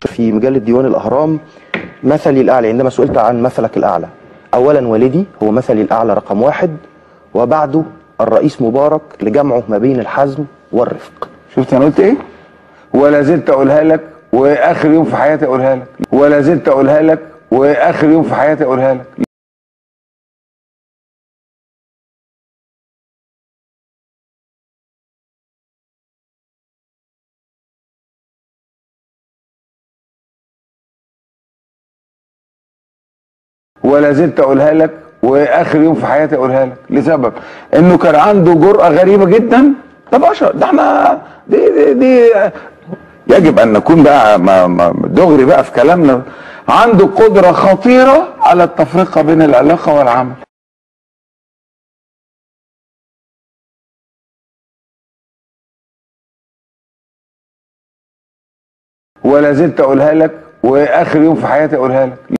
في مجلة ديوان الأهرام مثلي الأعلى عندما سئلت عن مثلك الأعلى. أولا والدي هو مثلي الأعلى رقم واحد، وبعده الرئيس مبارك لجمعه ما بين الحزم والرفق. شفت أنا قلت إيه؟ ولا زلت أقولها لك وآخر يوم في حياتي أقولها لك، ولا زلت أقولها لك وآخر يوم في حياتي أقولها لك. ولا زلت اقولها لك واخر يوم في حياتي اقولها لك، لسبب انه كان عنده جرأة غريبة جدا. ده بشر، ده احنا دي يجب ان نكون بقى دغري بقى في كلامنا. عنده قدرة خطيرة على التفرقة بين العلاقة والعمل. ولا زلت اقولها لك واخر يوم في حياتي اقولها لك.